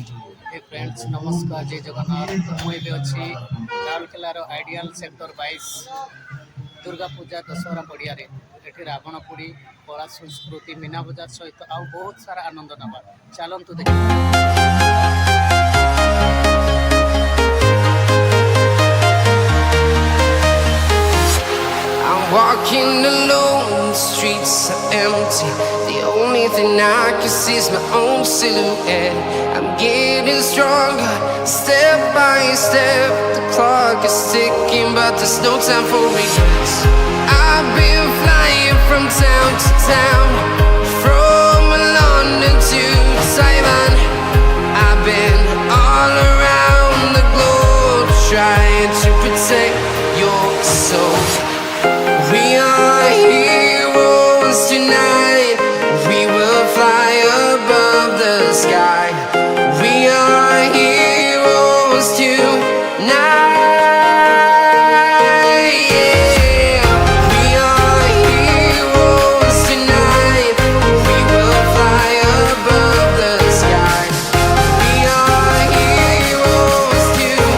हे friends नमस्कार जय जगन्नाथ मुझे अच्छी राउरकेलार आईडीएल सेक्टर 22 दुर्गा पूजा दशहरा पड़िया ये रावण पोड़ी कला संस्कृति मीना बजार सहित आउ बहुत सारा आनंद नवा चलतु देख Walking alone, the streets are empty. The only thing I can see is my own silhouette. I'm getting stronger, step by step. The clock is ticking, but there's no time for regrets. I've been flying from town to town, from London to Taiwan. I've been all around the globe, trying to protect your soul. We are heroes tonight. We will fly above the sky. We are heroes tonight. Yeah. We are heroes tonight. We will fly above the sky. We are heroes tonight.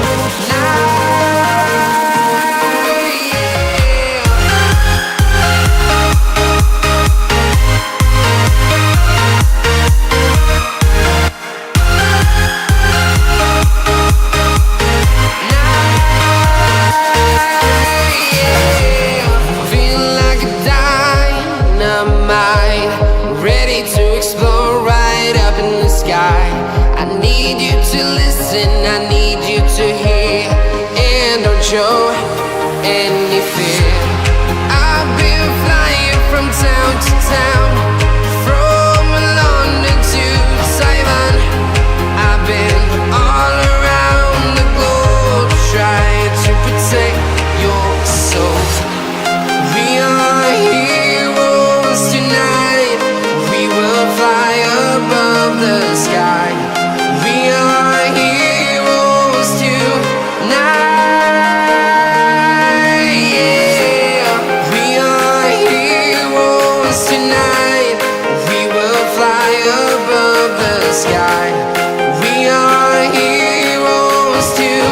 Ready to explore right up in the sky. I need you to listen, I need you to hear, and don't show any fear. I've been flying from town to town, from London to Taiwan. I've been all around the globe, trying to protect your soul. We are heroes tonight. We will fly above the sky. We are heroes tonight. Yeah. We are heroes tonight. We will fly above the sky. We are heroes tonight.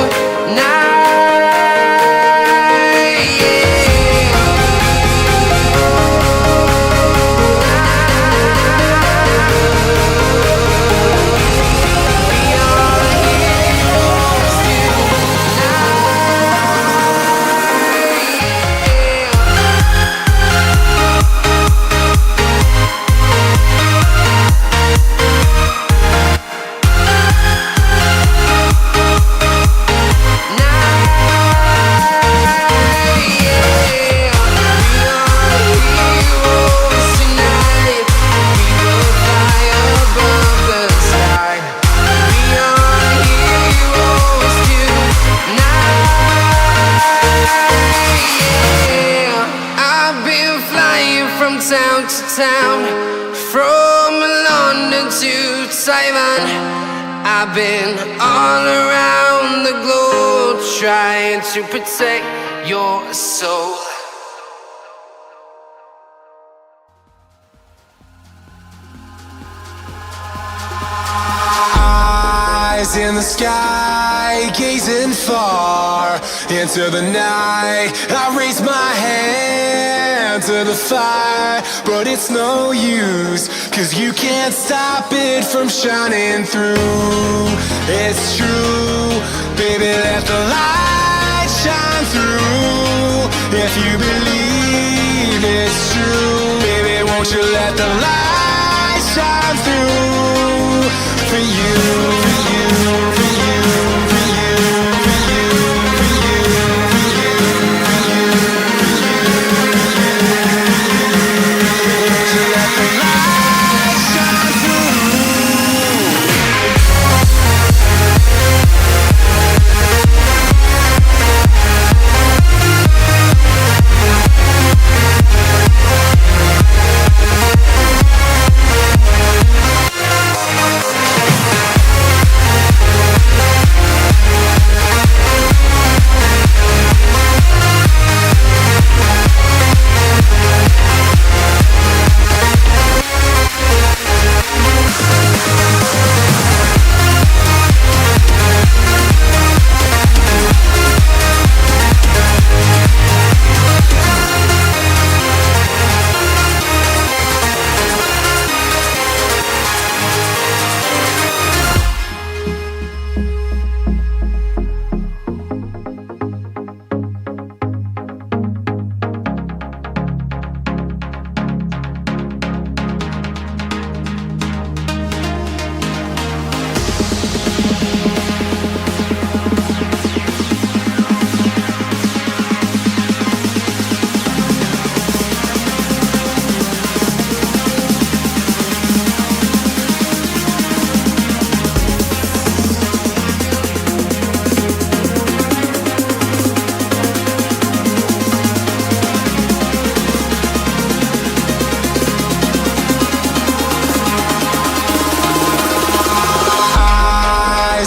Town to town, from London to Taiwan. I've been all around the globe, trying to protect your soul. Eyes in the sky, gazing far into the night. I raise my hand to the fire, but it's no use, 'cause you can't stop it from shining through. It's true, baby, let the light shine through. If you believe it's true, baby, won't you let the light shine through for you, for you, for you, for you, for you, for you, for you, for you, won't you let the light shine through?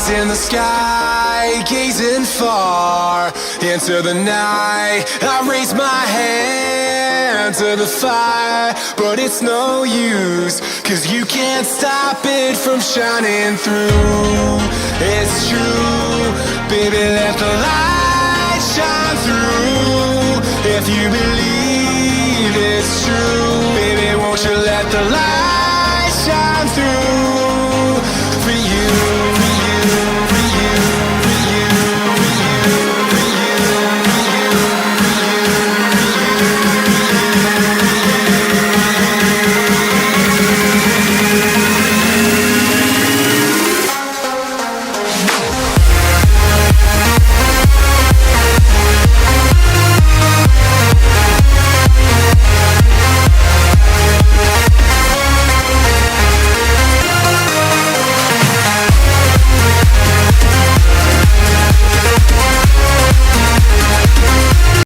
Eyes in the sky, gazing far into the night. I raise my hand to the fire, but it's no use, 'cause you can't stop it from shining through. It's true, baby, let the light shine through. If you